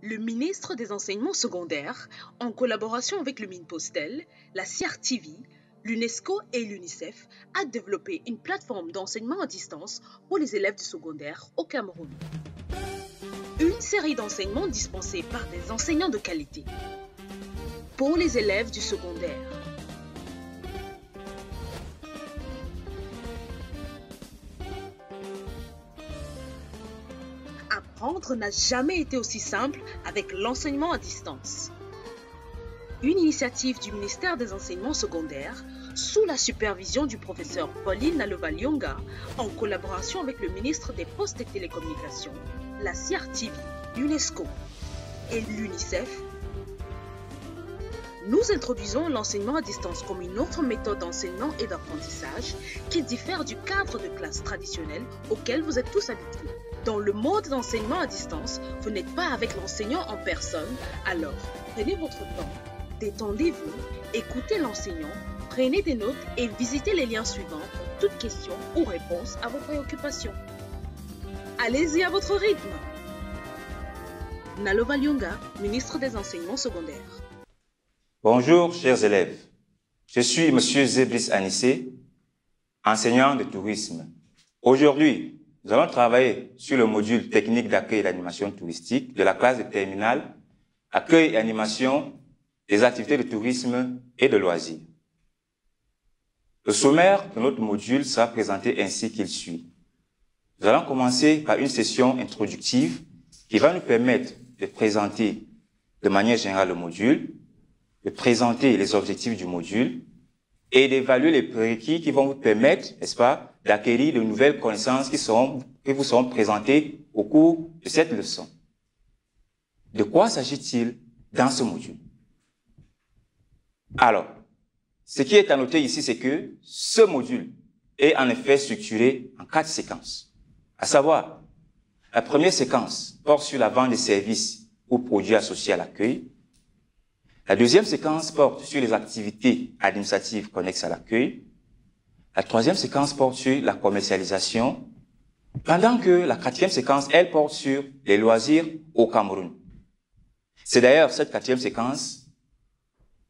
Le ministre des Enseignements secondaires, en collaboration avec le Minpostel, la CRTV, l'UNESCO et l'UNICEF, a développé une plateforme d'enseignement à distance pour les élèves du secondaire au Cameroun. Une série d'enseignements dispensés par des enseignants de qualité pour les élèves du secondaire. Apprendre n'a jamais été aussi simple avec l'enseignement à distance. Une initiative du ministère des Enseignements secondaires sous la supervision du professeur Pauline Nalova-Lyonga en collaboration avec le ministre des Postes et Télécommunications, la CRTV, l'UNESCO et l'UNICEF. Nous introduisons l'enseignement à distance comme une autre méthode d'enseignement et d'apprentissage qui diffère du cadre de classe traditionnel auquel vous êtes tous habitués. Dans le mode d'enseignement à distance, vous n'êtes pas avec l'enseignant en personne, alors prenez votre temps, détendez-vous, écoutez l'enseignant, prenez des notes et visitez les liens suivants pour toute question ou réponse à vos préoccupations. Allez-y à votre rythme. Nalova-Lyonga, ministre des Enseignements secondaires. Bonjour, chers élèves. Je suis M. Zéblis Anissé, enseignant de tourisme. Aujourd'hui, nous allons travailler sur le module technique d'accueil et d'animation touristique de la classe de terminale, accueil et animation des activités de tourisme et de loisirs. Le sommaire de notre module sera présenté ainsi qu'il suit. Nous allons commencer par une session introductive qui va nous permettre de présenter de manière générale le module, de présenter les objectifs du module et d'évaluer les prérequis qui vont vous permettre, n'est-ce pas, d'acquérir de nouvelles connaissances qui vous seront présentées au cours de cette leçon. De quoi s'agit-il dans ce module? Alors, ce qui est à noter ici, c'est que ce module est en effet structuré en 4 séquences. À savoir, la première séquence porte sur la vente des services ou produits associés à l'accueil. La deuxième séquence porte sur les activités administratives connexes à l'accueil. La troisième séquence porte sur la commercialisation, pendant que la quatrième séquence, elle porte sur les loisirs au Cameroun. C'est d'ailleurs cette quatrième séquence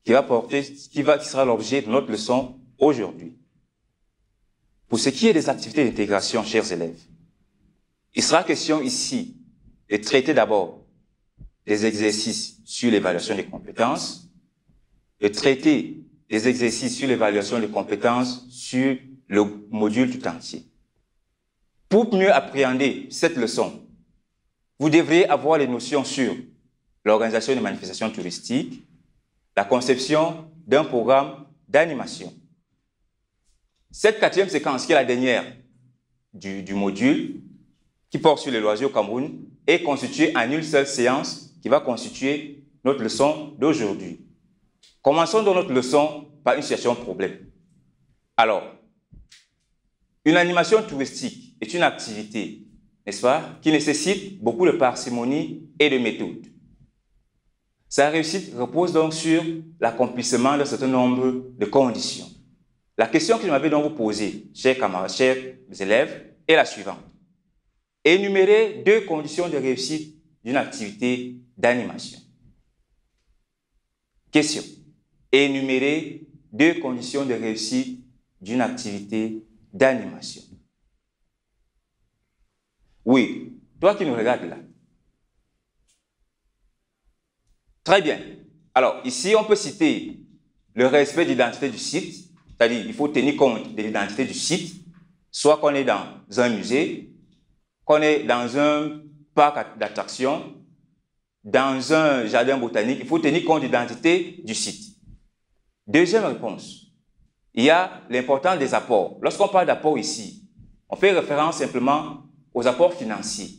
qui sera l'objet de notre leçon aujourd'hui. Pour ce qui est des activités d'intégration, chers élèves, il sera question ici de traiter d'abord des exercices sur l'évaluation des compétences, de traiter des exercices sur l'évaluation des compétences sur le module tout entier. Pour mieux appréhender cette leçon, vous devriez avoir les notions sur l'organisation des manifestations touristiques, la conception d'un programme d'animation. Cette quatrième séquence, qui est la dernière du module, qui porte sur les loisirs au Cameroun, est constituée en une seule séance qui va constituer notre leçon d'aujourd'hui. Commençons donc notre leçon par une situation problème. Alors, une animation touristique est une activité, n'est-ce pas, qui nécessite beaucoup de parcimonie et de méthode. Sa réussite repose donc sur l'accomplissement d'un certain nombre de conditions. La question que je m'avais donc vous poser, chers camarades, chers élèves, est la suivante. Énumérez 2 conditions de réussite d'une activité d'animation. Question. Énumérez 2 conditions de réussite d'une activité d'animation. Oui, toi qui nous regardes là. Très bien. Alors, ici, on peut citer le respect de l'identité du site, c'est-à-dire il faut tenir compte de l'identité du site, soit qu'on est dans un musée, qu'on est dans un parc d'attractions, dans un jardin botanique, il faut tenir compte de l'identité du site. Deuxième réponse, il y a l'importance des apports. Lorsqu'on parle d'apports ici, on fait référence simplement aux apports financiers.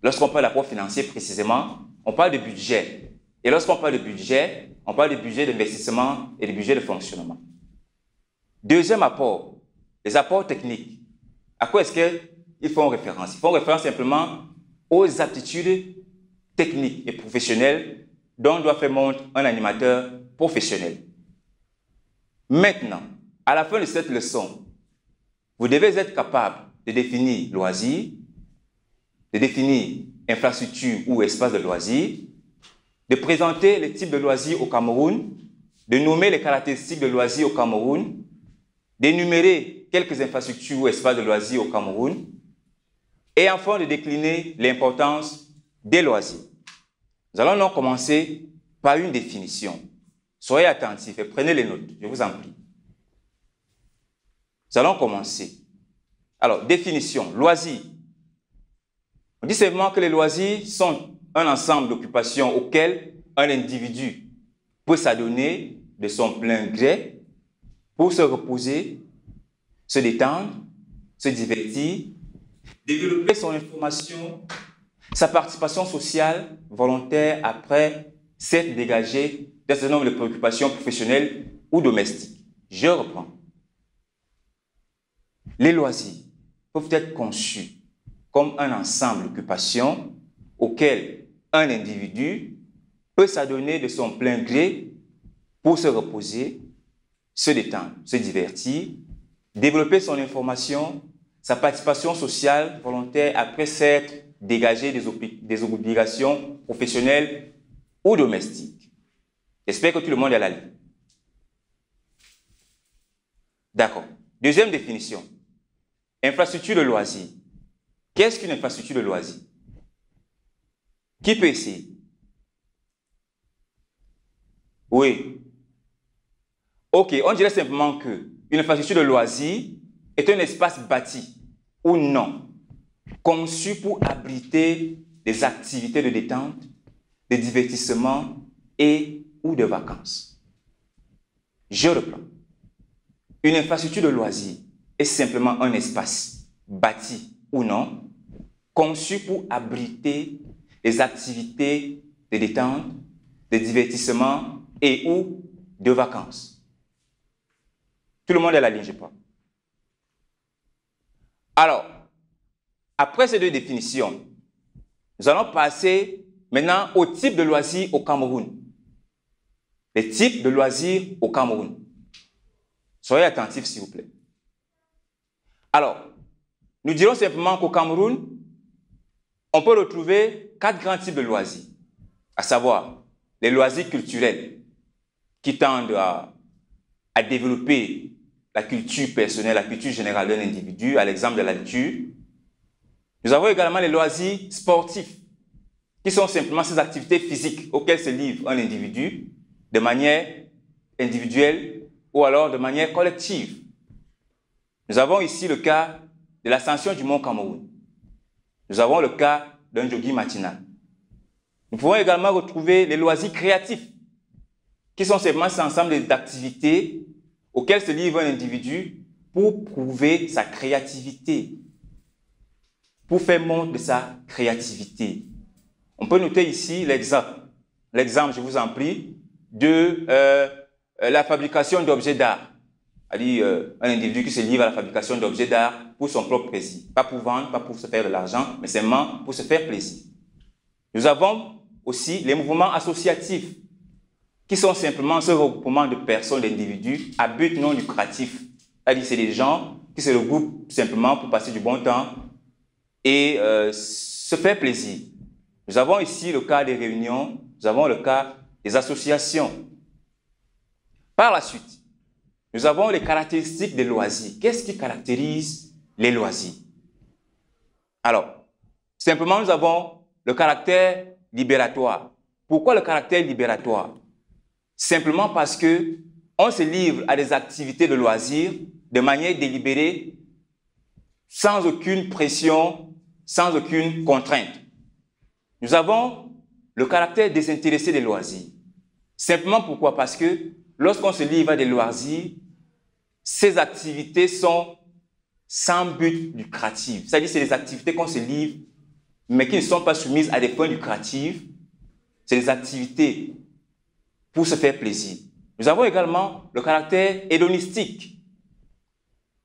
Lorsqu'on parle d'apports financiers précisément, on parle de budget. Et lorsqu'on parle de budget, on parle de budget d'investissement et de budget de fonctionnement. Deuxième apport, les apports techniques. À quoi est-ce qu'ils font référence? Ils font référence simplement aux aptitudes techniques et professionnelles dont doit faire montre un animateur professionnel. Maintenant, à la fin de cette leçon, vous devez être capable de définir loisir, de définir infrastructures ou espaces de loisirs, de présenter les types de loisirs au Cameroun, de nommer les caractéristiques de loisirs au Cameroun, d'énumérer quelques infrastructures ou espaces de loisirs au Cameroun, et enfin de décliner l'importance des loisirs. Nous allons donc commencer par une définition. Soyez attentifs et prenez les notes, je vous en prie. Nous allons commencer. Alors, définition, loisirs. On dit simplement que les loisirs sont un ensemble d'occupations auxquelles un individu peut s'adonner de son plein gré pour se reposer, se détendre, se divertir, développer son information, sa participation sociale volontaire après s'être dégagé d'un certain nombre de préoccupations professionnelles ou domestiques. Je reprends. Les loisirs peuvent être conçus comme un ensemble d'occupations auxquelles un individu peut s'adonner de son plein gré pour se reposer, se détendre, se divertir, développer son information, sa participation sociale volontaire après s'être dégagé des obligations professionnelles ou domestiques. J'espère que tout le monde est à la ligne. D'accord. Deuxième définition. Infrastructure de loisirs. Qu'est-ce qu'une infrastructure de loisirs? Qui peut essayer? Oui. Ok, on dirait simplement qu'une infrastructure de loisirs est un espace bâti ou non, conçu pour abriter des activités de détente, de divertissement et ou de vacances. Je reprends. Une infrastructure de loisirs est simplement un espace bâti ou non, conçu pour abriter des activités de détente, de divertissement et ou de vacances. Tout le monde est à la ligne, je crois. Alors, après ces deux définitions, nous allons passer maintenant au type de loisirs au Cameroun. Les types de loisirs au Cameroun. Soyez attentifs, s'il vous plaît. Alors, nous dirons simplement qu'au Cameroun, on peut retrouver 4 grands types de loisirs, à savoir les loisirs culturels qui tendent à développer la culture personnelle, la culture générale d'un individu, à l'exemple de la lecture. Nous avons également les loisirs sportifs, qui sont simplement ces activités physiques auxquelles se livre un individu de manière individuelle ou alors de manière collective. Nous avons ici le cas de l'ascension du mont Cameroun. Nous avons le cas d'un jogging matinal. Nous pouvons également retrouver les loisirs créatifs, qui sont simplement cet ensemble d'activités auxquelles se livre un individu pour prouver sa créativité, pour faire montre de sa créativité. On peut noter ici l'exemple, je vous en prie, de la fabrication d'objets d'art. C'est-à-dire un individu qui se livre à la fabrication d'objets d'art pour son propre plaisir. Pas pour vendre, pas pour se faire de l'argent, mais seulement pour se faire plaisir. Nous avons aussi les mouvements associatifs, qui sont simplement ce regroupement de personnes, d'individus à but non lucratif. C'est-à-dire c'est des gens qui se regroupent simplement pour passer du bon temps et se faire plaisir. Nous avons ici le cas des réunions, nous avons le cas des associations. Par la suite, nous avons les caractéristiques des loisirs. Qu'est-ce qui caractérise les loisirs? Alors, simplement, nous avons le caractère libératoire. Pourquoi le caractère libératoire? Simplement parce que on se livre à des activités de loisirs de manière délibérée, sans aucune pression, sans aucune contrainte. Nous avons le caractère désintéressé des loisirs. Simplement pourquoi? Parce que lorsqu'on se livre à des loisirs, ces activités sont sans but lucratif. C'est-à-dire que c'est des activités qu'on se livre, mais qui ne sont pas soumises à des fins lucratives. C'est des activités pour se faire plaisir. Nous avons également le caractère hédonistique.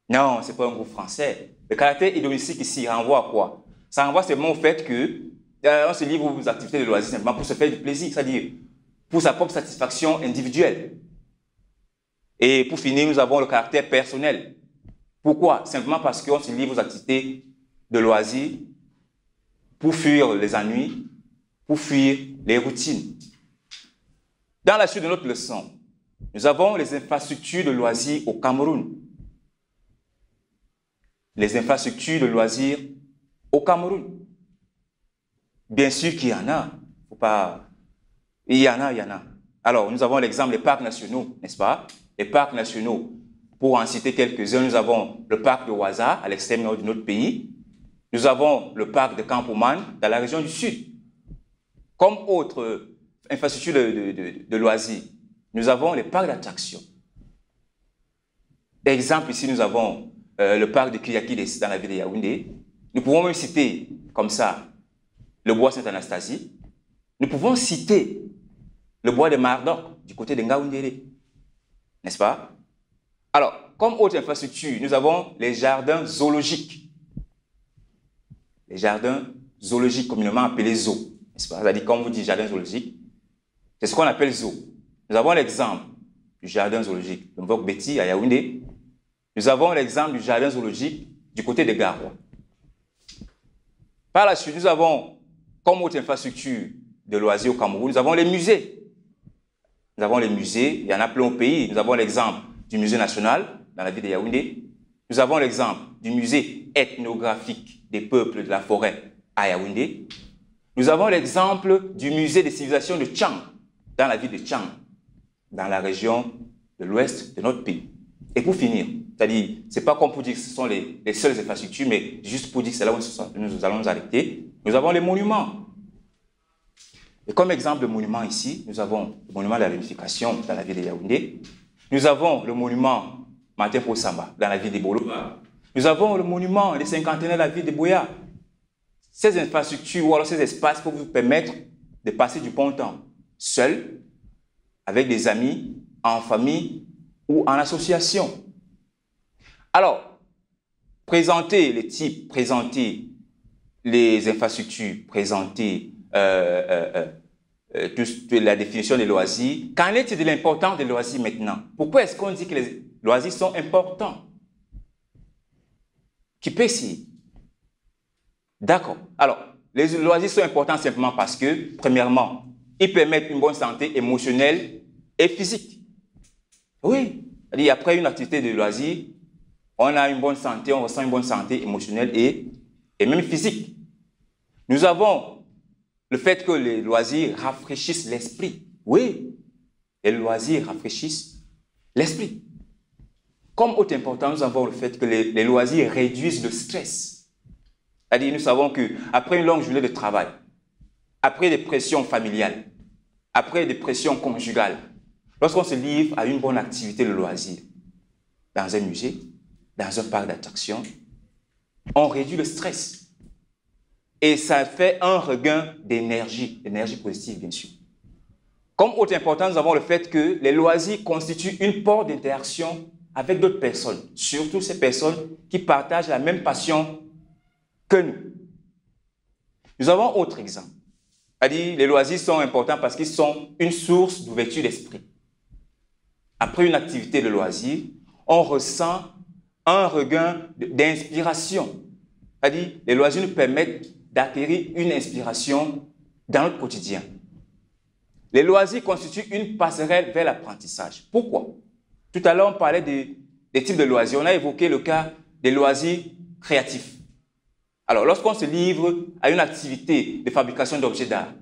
Non, ce n'est pas un groupe français. Le caractère hédonistique ici renvoie à quoi? Ça renvoie seulement au fait que on se livre aux activités de loisirs simplement pour se faire du plaisir, c'est-à-dire pour sa propre satisfaction individuelle. Et pour finir, nous avons le caractère personnel. Pourquoi? Simplement parce qu'on se livre aux activités de loisirs pour fuir les ennuis, pour fuir les routines. Dans la suite de notre leçon, nous avons les infrastructures de loisirs au Cameroun. Les infrastructures de loisirs au Cameroun. Bien sûr qu'il y en a. Faut pas... Il y en a. Alors, nous avons l'exemple des parcs nationaux, n'est-ce pas? Les parcs nationaux. Pour en citer quelques-uns, nous avons le parc de Ouaza, à l'extrême nord de notre pays. Nous avons le parc de Campoman, dans la région du sud. Comme autre infrastructure de loisirs, nous avons les parcs d'attractions. Exemple, ici, nous avons le parc de Kiriakides dans la ville de Yaoundé. Nous pouvons même citer, comme ça, le bois Sainte-Anastasie. Nous pouvons citer le bois de Mardok, du côté de Ngaoundéré. N'est-ce pas? Alors, comme autre infrastructure, nous avons les jardins zoologiques. Les jardins zoologiques, communément appelés zoos. N'est-ce pas? C'est-à-dire, comme vous dites jardin zoologique, c'est ce qu'on appelle zoo. Nous avons l'exemple du jardin zoologique de Mbok Betty à Yaoundé. Nous avons l'exemple du jardin zoologique du côté de Garoua. Par la suite, nous avons, comme autre infrastructure de loisirs au Cameroun, nous avons les musées. Nous avons les musées, il y en a plein au pays. Nous avons l'exemple du musée national dans la ville de Yaoundé. Nous avons l'exemple du musée ethnographique des peuples de la forêt à Yaoundé. Nous avons l'exemple du musée des civilisations de Tchang dans la ville de Tchang, dans la région de l'ouest de notre pays. Et pour finir, c'est-à-dire, ce n'est pas comme pour dire que ce sont les seules infrastructures, mais juste pour dire que c'est là où nous allons nous arrêter. Nous avons les monuments. Et comme exemple de monument ici, nous avons le monument de la réunification dans la ville de Yaoundé. Nous avons le monument Martin Samba dans la ville de Boloba. Nous avons le monument des cinquantenaires de la ville de Boya. Ces infrastructures ou alors ces espaces peuvent vous permettre de passer du bon temps, seul, avec des amis, en famille ou en association. Alors, présenter les types, présenter les infrastructures, présenter la définition des loisirs. Qu'en est-il de l'importance des loisirs maintenant? Pourquoi est-ce qu'on dit que les loisirs sont importants? Qui peut essayer? D'accord. Alors, les loisirs sont importants simplement parce que, premièrement, ils permettent une bonne santé émotionnelle et physique. Oui. C'est-à-dire, après une activité de loisir, on a une bonne santé, on ressent une bonne santé émotionnelle et même physique. Nous avons le fait que les loisirs rafraîchissent l'esprit. Oui, les loisirs rafraîchissent l'esprit. Comme autre important, nous avons le fait que les loisirs réduisent le stress. C'est-à-dire, nous savons qu'après une longue journée de travail, après des pressions familiales, après des pressions conjugales, lorsqu'on se livre à une bonne activité de loisir, dans un musée, dans un parc d'attractions, on réduit le stress. Et ça fait un regain d'énergie positive, bien sûr. Comme autre important, nous avons le fait que les loisirs constituent une porte d'interaction avec d'autres personnes, surtout ces personnes qui partagent la même passion que nous. Nous avons autre exemple. C'est-à-dire, les loisirs sont importants parce qu'ils sont une source d'ouverture d'esprit. Après une activité de loisir, on ressent un regain d'inspiration. C'est-à-dire, les loisirs nous permettent d'acquérir une inspiration dans notre quotidien. Les loisirs constituent une passerelle vers l'apprentissage. Pourquoi? Tout à l'heure, on parlait des types de loisirs. On a évoqué le cas des loisirs créatifs. Alors, lorsqu'on se livre à une activité de fabrication d'objets d'art,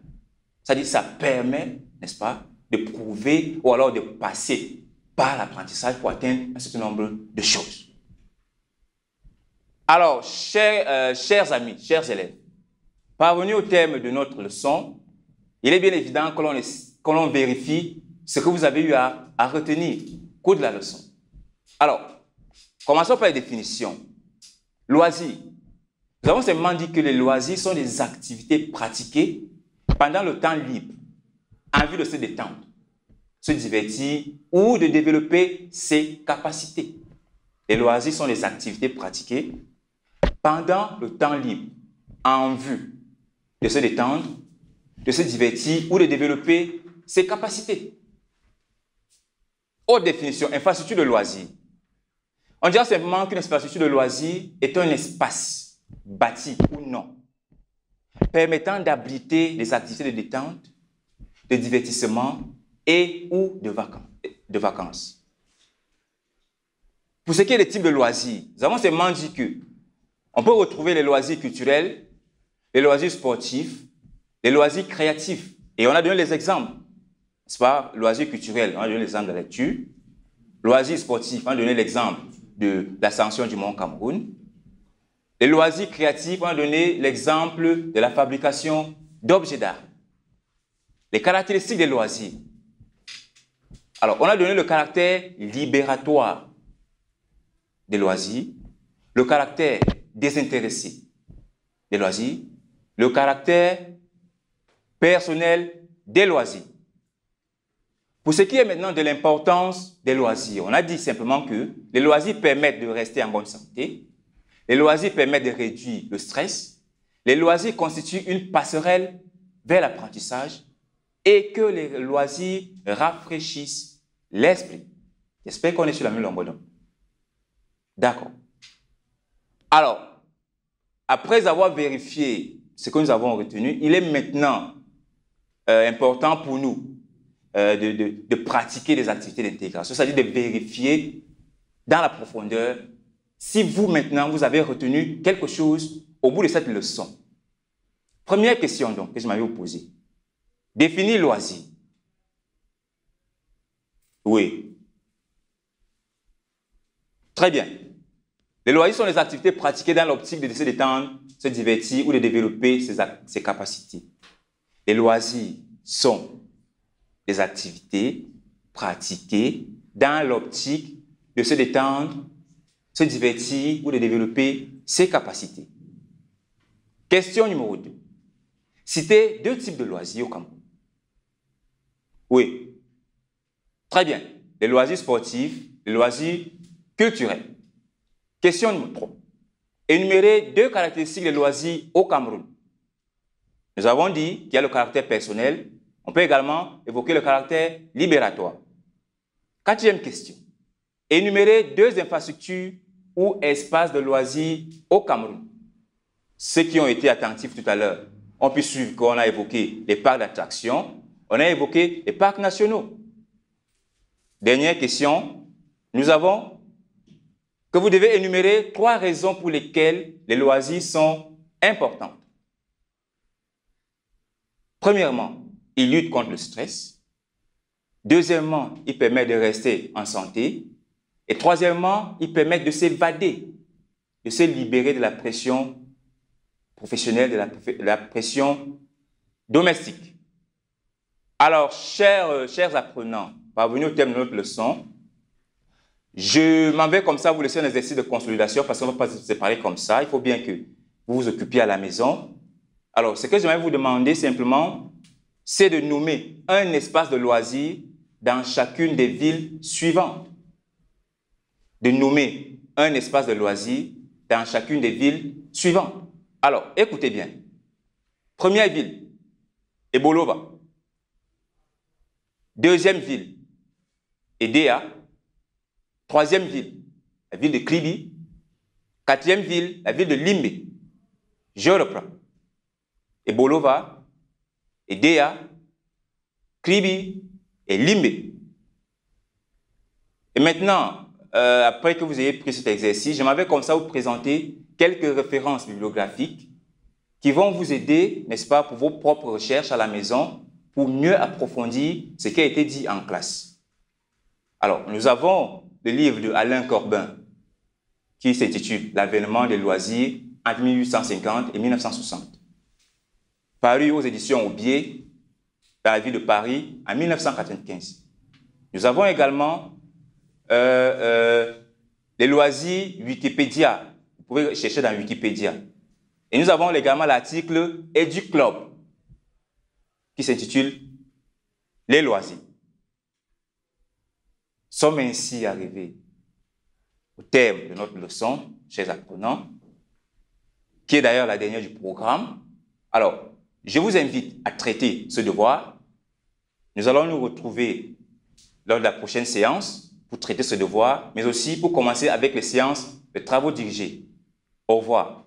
c'est-à-dire ça permet, n'est-ce pas, de prouver ou alors de passer par l'apprentissage pour atteindre un certain nombre de choses. Alors, chers amis, chers élèves, parvenus au terme de notre leçon, il est bien évident que l'on vérifie ce que vous avez eu à retenir au cours de la leçon. Alors, commençons par les définitions. Loisirs. Nous avons simplement dit que les loisirs sont des activités pratiquées pendant le temps libre, en vue de se détendre, se divertir ou de développer ses capacités. Les loisirs sont des activités pratiquées pendant le temps libre, en vue de se détendre, de se divertir ou de développer ses capacités. Autre définition, infrastructure de loisirs. On dirait simplement qu'une infrastructure de loisirs est un espace, bâti ou non, permettant d'abriter des activités de détente, de divertissement et ou de vacances. Pour ce qui est des types de loisirs, nous avons seulement dit qu'on peut retrouver les loisirs culturels, les loisirs sportifs, les loisirs créatifs. Et on a donné les exemples. C'est pas loisirs culturels, on a donné l'exemple de la lecture. Loisirs sportifs, on a donné l'exemple de l'ascension du mont Cameroun. Les loisirs créatifs, on a donné l'exemple de la fabrication d'objets d'art. Les caractéristiques des loisirs. Alors, on a donné le caractère libératoire des loisirs, le caractère désintéressé des loisirs, le caractère personnel des loisirs. Pour ce qui est maintenant de l'importance des loisirs, on a dit simplement que les loisirs permettent de rester en bonne santé, les loisirs permettent de réduire le stress, les loisirs constituent une passerelle vers l'apprentissage et que les loisirs rafraîchissent l'esprit. J'espère qu'on est sur la même longueur d'onde. D'accord. Alors, après avoir vérifié ce que nous avons retenu, il est maintenant important pour nous de pratiquer des activités d'intégration, c'est-à-dire de vérifier dans la profondeur si vous, maintenant, vous avez retenu quelque chose au bout de cette leçon. Première question, donc, que je m'avais posée. Définir loisir. Oui. Très bien. Les loisirs sont les activités pratiquées dans l'optique de se détendre, se divertir ou de développer ses capacités. Les loisirs sont des activités pratiquées dans l'optique de se détendre, se divertir ou de développer ses capacités. Question numéro 2. Citez 2 types de loisirs au Cameroun. Oui. Très bien. Les loisirs sportifs, les loisirs culturels. Question numéro 3. Énumérez 2 caractéristiques des loisirs au Cameroun. Nous avons dit qu'il y a le caractère personnel. On peut également évoquer le caractère libératoire. 4e question. Énumérez 2 infrastructures ou espaces de loisirs au Cameroun. Ceux qui ont été attentifs tout à l'heure ont pu suivre qu'on a évoqué les parcs d'attractions, on a évoqué les parcs nationaux. Dernière question. Nous avons que vous devez énumérer 3 raisons pour lesquelles les loisirs sont importants. Premièrement, ils luttent contre le stress. Deuxièmement, ils permettent de rester en santé. Et troisièmement, ils permettent de s'évader, de se libérer de la pression professionnelle, de la pression domestique. Alors, chers apprenants, parvenus au terme de notre leçon, je m'en vais comme ça vous laisser un exercice de consolidation parce qu'on ne va pas se séparer comme ça. Il faut bien que vous vous occupiez à la maison. Alors, ce que j'aimerais vous demander simplement, c'est de nommer un espace de loisirs dans chacune des villes suivantes. De nommer un espace de loisirs dans chacune des villes suivantes. Alors, écoutez bien. Première ville, Ebolova. Deuxième ville, Edea. Troisième ville, la ville de Kribi. Quatrième ville, la ville de Limbe. Je reprends. Ebolova, Edea, Kribi et Limbe. Et maintenant, après que vous ayez pris cet exercice, je m'avais comme ça vous présenter quelques références bibliographiques qui vont vous aider, n'est-ce pas, pour vos propres recherches à la maison, pour mieux approfondir ce qui a été dit en classe. Alors, nous avons le livre de Alain Corbin qui s'intitule « L'avènement des loisirs entre 1850 et 1960 », paru aux éditions Aubier, dans la ville de Paris, en 1995. Nous avons également les loisirs Wikipédia. Vous pouvez chercher dans Wikipédia. Et nous avons également l'article EduClub qui s'intitule « Les loisirs ». Sommes ainsi arrivés au terme de notre leçon, chers apprenants, qui est d'ailleurs la dernière du programme. Alors, je vous invite à traiter ce devoir. Nous allons nous retrouver lors de la prochaine séance pour traiter ce devoir, mais aussi pour commencer avec les séances de travaux dirigés. Au revoir.